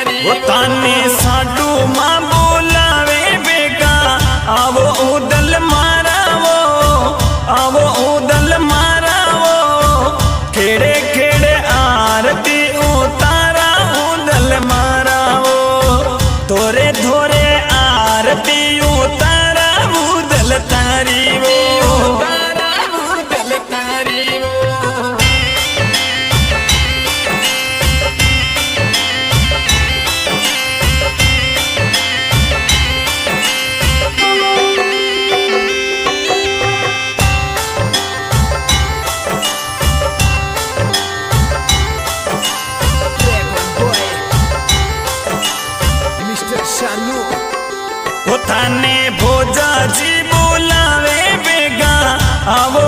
ताने साडू मां बोलावे बेगा आवो उदल मारावो आवो उदल मारावो खेड़े खेड़े आरती उतारा उदल मारावो थोरे थोरे आरती उतारा उदल तारी वो थाने भोजा जी बोलावे बेगा आवो